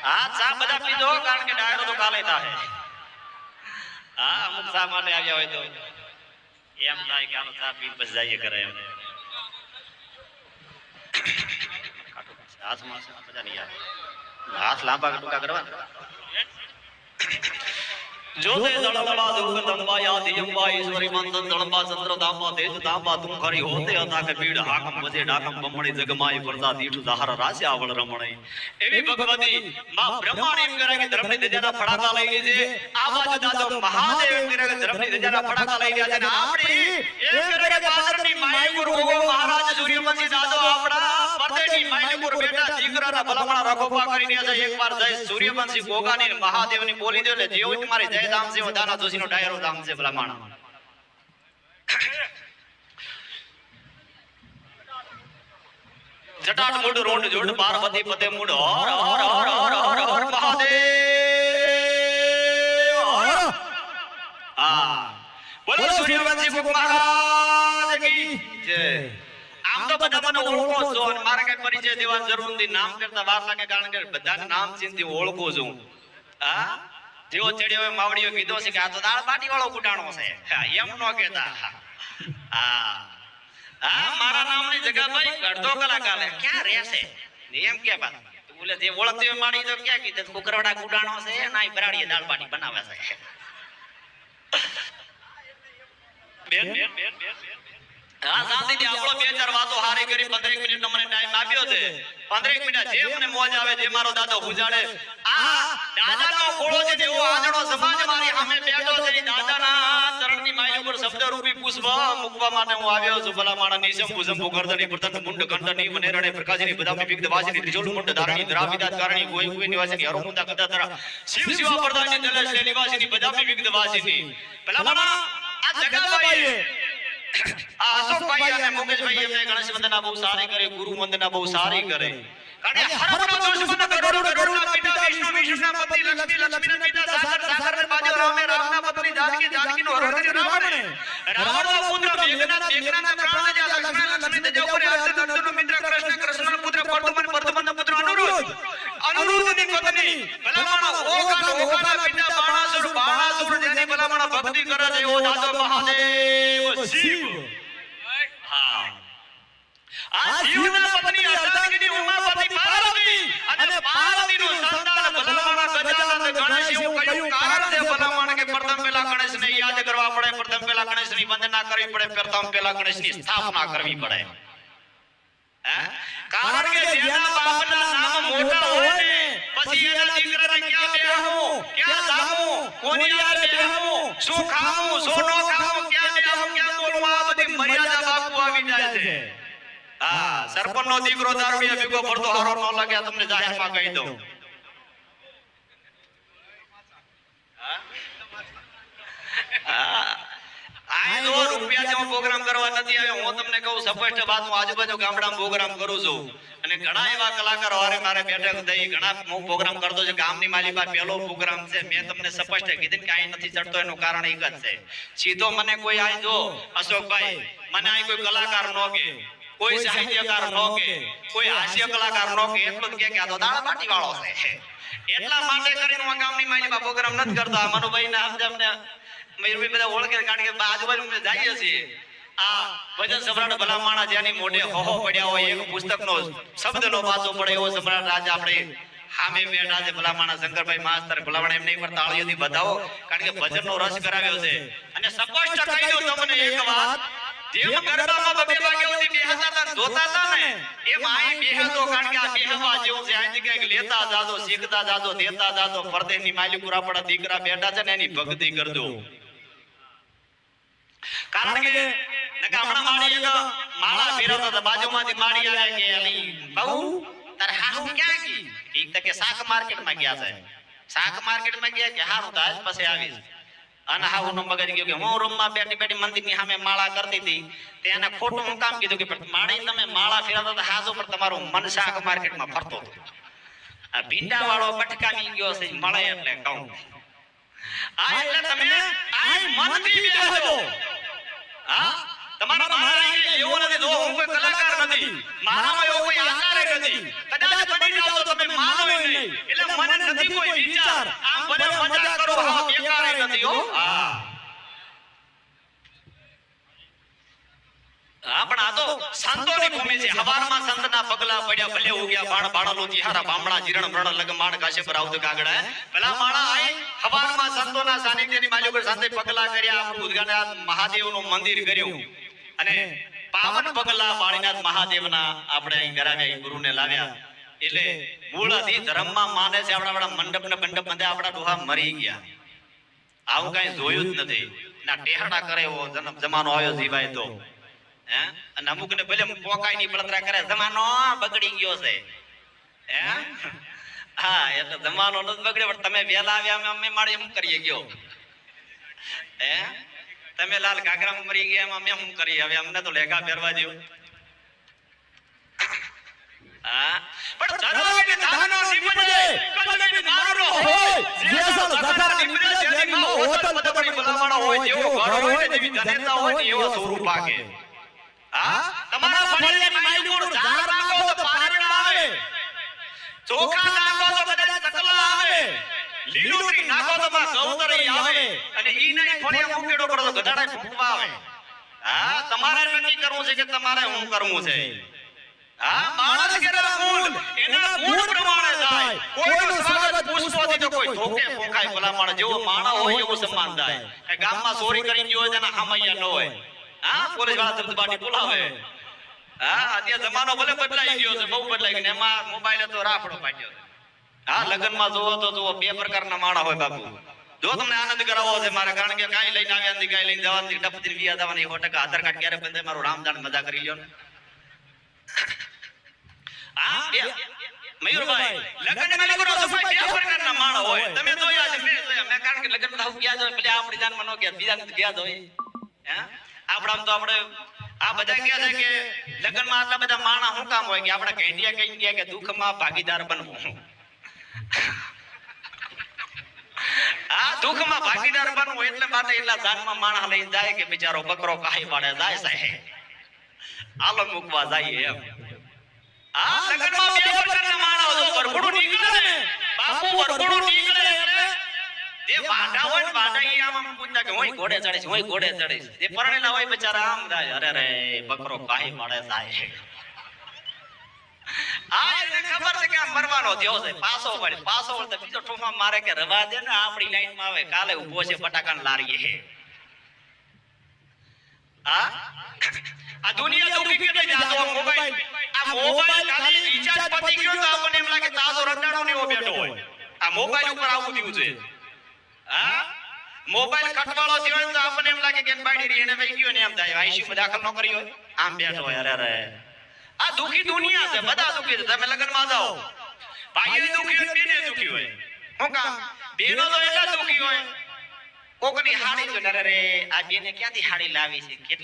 હા ચા બધા પીધો કારણ કે ડાયરો તો કાલે થાય. હા અમુક ચા માટે આવ્યા હોય તો એમ થાય કે આનો ચા પીને બસ જઈએ કરે એમ. હાથમાં મજા નહીં આવે. હાથ લાંબા ટૂંકા કરવા જોતે દળંબા દુર્ગંબા યાદ યંબા ઈશ્વરી મંતન દળંબા ચંદ્ર દાંબા તેજ દાંબા તુમ ખરી હોતે હતા કે પીડ હાકમ બજે ડાકમ બમણી જગમાય પરદા દીઠ દહાર રાસે આવળ રમણે એવી ભગવતી માં બ્રહ્માણી કરે કે ધર્મની દજાના ફડાકા લઈ લીજે આવાજ દાદો મહાદેવ કરે કે ધર્મની દજાના ફડાકા લઈ રહ્યા છે ને આપણી એક કરે કે પાદરની માય ગુરુ મહારાજ સૂર્યવંશી દાદો આપણા પરદેની માય ગુરુ બેટા દીકરાના ભલામણા રખોપા કરી રહ્યા છે. એકવાર જય સૂર્યવંશી ગોગાની મહાદેવની બોલી દે એટલે જેવું તમારી જય ધામ છે દાના જોશીનો ડાયરો ધામ છે ભલામણ. જટાટ મૂડ રોડ જોડ પાર્વતી પતે મૂડ હર હર હર હર હર હર મહાદેવ. હા બોલો સૂર્યવંશી મહારાજ કી જય. આમ તો બધા મને ઓળખો છો અને મારે કઈ પરિચય દેવાની જરૂર નથી. નામ કરતા વાર લાગે કારણ કે બધા નામ ચિંતી ઓળખો છું. હા જેવો ચડ્યો માવડીઓ કીધો છે કે આ તો દાળ બાટી વાળો કુટાણો છે એમ નો કહેતા. હા હા મારા નામની જગ્યા ભાઈ અડધો કલાક આલે ક્યાં રહેશે એમ કે બા બોલે જે ઓળખતી હોય માડી તો ક્યાં કીધું કુકરવાડા કુટાણો છે ના બરાડીએ દાળ બાટી બનાવે છે. બેન બેન બેન બેન હા શાંતિથી આપણો બે ચાર વાતો હારી કરી 15 મિનિટનો મને ટાઈમ આપ્યો છે. 15 મિનિટ જે મને મોજ આવે જે મારો દાદો ગુજાડે. આ દાદાનો ખોળો છે જેવો આંધળો સમાજ મારી સામે બેઠો છે. દાદાના ચરણની માય ઉપર શબ્દ રૂપી પુષ્પ મૂકવા માટે હું આવ્યો છું. ભલા માણસની શંભુ શંભુ ગર્દની પ્રતન મુંડ કંઠની મનેરણે પ્રકાશની બદામી વિગ્ધ વાસની ત્રિજોલ મુંડ ધારણી દ્રાવિદાત કારણી કોઈ કોઈ નિવાસની હરોમુદા કદાતરા શિવ શિવા પ્રદાની દલશ નિવાસની બદામી વિગ્ધ વાસની. ભલા માણસ આ જગાભાઈ આ અશોકભાઈ અને મુકેશભાઈ એમને ગણેશ વંદના બહુ સારી કરે, ગુરુ વંદના બહુ સારી કરે. કારણ કે હરપનો દુશ્મન ગરુડ ગરુડના પિતા વિષ્ણુ વિષ્ણુના પતિ લક્ષ્મી લક્ષ્મીના પિતા સાગર સાગર બાજો રામે રામના પત્ની જાનકી જાનકીનો હરણ રાવણે રાવણનો પુત્ર મેઘનાદ મેઘનાદના પ્રાણ જ્યાં લક્ષ્મણ લક્ષ્મી તેજ ઉપર અર્જુન અર્જુનનો મિત્ર કૃષ્ણ કૃષ્ણનો પુત્ર પરદમન પરદમનનો પુત્ર અનુરુદ્ધ અનુરુદ્ધની પત્ની ભલામણ ઓકાના પિતા બાણાસુર જેની ભલામણ ભક્તિ કરે છે એવો દાદો મહાદેવ શિવ. હા આ શિવના પત્ની અર્ધાંગિની ઉમાપતિ પાર્વતી અને પાર્વતીનું સંતાન ભલામણ ગજાનંદ ગણેશ એવું કયું કારણ છે ભલામણ કે પ્રથમ પહેલા ગણેશને યાદ કરવા પડે, પ્રથમ પહેલા ગણેશની વંદના કરવી પડે, પ્રથમ પહેલા ગણેશની સ્થાપના કરવી પડે. કારણ કે જેના બાપના નામ મોટા હોય ને પછી એના દીકરાને ક્યાં બેહવું, ક્યાં જાવું, કોની યારે બેહવું, શું ખાવું, શું ન ખાવું, ક્યાં બેહવું, ક્યાં બોલવું, આ બધી મર્યાદા બાપુ આવી જાય છે. હા સરપંચનો દીકરો દારૂડિયા ભેગો ફરતો હારો ન લાગે તમને જાહેરમાં કહી દઉં. આ જો રૂપિયા જેવો પ્રોગ્રામ કરવા નથી આવ્યો. હું તમને કહું સ્પષ્ટ વાત, હું આજુબાજુ ગામડામાં પ્રોગ્રામ કરું છું અને ઘણા એવા કલાકારો હારે મારે બેઠક થઈ ઘણા હું પ્રોગ્રામ કરતો છું. ગામની મારી પાસે પહેલો પ્રોગ્રામ છે. મેં તમને સ્પષ્ટ કીધું કે આ નથી ચડતો એનું કારણ એક જ છે. સીધો મને કોઈ આ જો અશોકભાઈ મને આ કોઈ કલાકાર નો કે કોઈ સાહિત્યકાર નો કે કોઈ હાસ્ય કલાકાર નો કે એટલું જ કે આ તો દાળ બાટી વાળો છે. એટલા માટે કરીને હું ગામની મારી પાસે પ્રોગ્રામ નથી કરતો. મનુભાઈ ના સમજમને મયુરભાઈ બધા ઓળખે કારણ કે આજુબાજુ જઈએ છીએ. આ ભજન સમ્રાટ ભલામણા જેની મોઢે હોહો પડ્યા હોય એક પુસ્તકનો શબ્દનો પાછો પડે એવો સમ્રાટ રાજ આપણે સામે બેઠા છે. ભલામણા શંકરભાઈ માસ્તર ભલામણા એમને એકવાર તાળીઓથી બધાવો કારણ કે ભજનનો રસ કરાવ્યો છે. અને સ્પષ્ટ કહી દઉં તમને એક વાત, જેમ ગરબામાં 2 વાગ્યા સુધી બેહતા હતા જોતા હતા ને એમ આઈ બેહતો કારણ કે આ બેહવા જેવું છે. આ જગ્યાએ લેતા જાજો, શીખતા જાજો, દેતા જાજો. પરદેશની માલિકુર આપણા દીકરા બેઠા છે ને એની ભક્તિ કરજો. કારણ કે નકામણા માડી એક માળા ફેરવતો તો બાજુમાંથી માડી આવે કે અલી બહુ તારે હાહુ ક્યાં ગઈ? ઠીક તો કે શાક માર્કેટમાં ગયા છે. શાક માર્કેટમાં ગયા કે હારું તો આજ પછી આવીશ. અને હાહુ નો મગજ ગયો કે હું રૂમમાં બેઠી બેઠી મંદિરની સામે માળા કરતી હતી. તેને ખોટું હું કામ કીધું કે માડી તમે માળા ફેરવતા હતા હાજો પણ તમારું મન શાક માર્કેટમાં ફરતો હતો. આ ભીંડા વાળો પટકાવી ગયો છે મળે એટલે કહું આ એટલે તમે આ મનથી બેહજો. હા તમારા મારા એવો નથી જો હું કોઈ કલાકાર નથી, મારામાં એવો કોઈ આકાર નથી. કદાચ બની જાવ તો તમે માનો નહીં મને નથી કોઈ વિચાર આમ ભલે મજાક કરો હા બેકાર નથી હો હા પણ આ તો સંતોની ભૂમિ છે હવારમાં સંતના પગલા પડ્યા ભલે હો ગયા બાણ બાણલો તિહારા બામણા જીરણ મરણ લગમાણ કાશે પર આવતો કાગડા પેલા માણા આય હવારમાં સંતોના સાનિધ્યની માલિક પર સંતે પગલા કર્યા આપણું ઉદ્ગાના મહાદેવનું મંદિર કર્યું અને પાવન પગલા બાળીનાથ મહાદેવના આપણે અહીં કરાવ્યા ગુરુને લાવ્યા એટલે મૂળથી ધર્મમાં માને છે આપણા મંડપ ને મંડપ બંધે આપણા ડોહા મરી ગયા આવું કઈ જોયું જ નથી ના ટેહડા કરે એવો જમાનો આવ્યો જીવાય તો હે અને અમુક ને ભલે પોકાઈ ની બળતરા કરે જમાનો બગડી ગયો છે હે હા એટલે જમાનો ન બગડ્યો પણ તમે વેલા આવ્યા અમે મારી એમ કરીએ ગયો હે તમે લાલ ઘાઘરામાં મરી ગયા એમાં અમે શું કરીએ હવે અમને તો લેખા પહેરવા દો હા પણ ધર્મને ધાનો નિપજે કલને મારો હોય જેસલ ધખરા નિપજે જેની માં હોતલ પદડી ભલામણો હોય જેવો ઘર હોય ને જેવી જનેતા હોય ને એવો સ્વરૂપ આગે હા તમારા ફળિયાની માયલું ઝાડ નાખો તો પારણા આવે ચોખા નાખો તો કદાચ તકલા આવે લીલુંડી નાખો તો માં ગૌતરી આવે અને ઈ નહીં ફળિયા મુકેડો કરો તો ગધાડા ફૂંકવા આવે હા તમારે નક્કી કરવું છે કે તમારે શું કરવું છે હા માણસ કેરા મૂળ એના મૂળ પ્રમાણે થાય કોઈનું સ્વાગત પુષ્પોથી તો કોઈ ધોકે પોખાય ભલામણ જેવો માણસ હોય એવું સન્માન થાય એ ગામમાં ચોરી કરી ગયો હોય તેના હામૈયા ન હોય હા પોલીસ વાળા જબ્દબાટી બોલાવે હા અત્યારે જમાનો ભલે બદલાઈ ગયો છે બહુ બદલાઈ ગયો એમાં મોબાઈલ તો રાફડો પાડ્યો હા લગનમાં જોવો તો જુઓ બે પ્રકારના માણસ હોય બાપુ જો તમને આનંદ કરાવવો છે મારે કારણ કે કાઈ લઈને આવ્યા નથી કાઈ લઈને જવાની ડપતી વિયા જવાની 100% આધાર કાર્ડ ક્યારે બંધ મારું રામદાન મજા કરી લ્યો ને હા મયુરભાઈ લગનમાં નીકળો તો કોઈ બે પ્રકારના માણસ હોય તમે જોયા છે મેં જોયા મેં કારણ કે લગનમાં આવું ગયા હોય એટલે આપણી જાનમાં નો ગયા બીજા ને ગયા હોય હે આપણામ તો આપણે આ બધા કહે છે કે લગનમાં આટલા બધા માણસ શું કામ હોય કે આપણા કેન્ડિયા કઈ ગયા કે દુઃખમાં ભાગીદાર બનવું આ દુઃખમાં ભાગીદાર બનવું એટલે માટે એટલા જાનમાં માણસ લઈને જાય કે બિચારો બકરો કાઈ પાડે જાય સાહેબ આલો મૂકવા જાય એમ આ લગનમાં બે પ્રકારના માણસ જો વરઘોડું નીકળે ને બાપુ વરઘોડું નીકળે એટલે જે વાડા હોય ને વાડા ઈ આમ પૂછતા કે હોય ઘોડે ચડે છે હોય ઘોડે ચડે છે જે પરણેલા હોય બિચારા આમ જાય અરે રે બકરો કાઈ પાડે જાય આ એને ખબર છે કે આ મરવાનો થયો છે પાસો વળે તો બીજો ઠોફા મારે કે રવા દે ને આપણી લાઈન માં આવે કાલે ઊભો છે બટાકાન લારીએ હે આ દુનિયા દુખી કેટલી જાતો મોબાઈલ ખાલી રિચાર્જ પતી ગયો તો આપણને એમ લાગે તાજો રડાડો ને એવો બેઠો હોય આ મોબાઈલ ઉપર આવું થયું છે હા મોબાઈલ કટવાળો થયો તો આપણને એમ લાગે કે બાડી રી એને વહી ગયો ને એમ થાય આઈસીયુ માં દાખલ ન કર્યો આમ બેઠો હોય અરે આ દુખી દુનિયા છે બધા દુખી છે તમે લગનમાં જાઓ ભાઈ દુખી હોય બેને દુખી હોય હું કામ બેનો તો એટલા દુખી હોય કોકની હાડી જો અરે આ બેને ક્યાંથી હાડી લાવી છે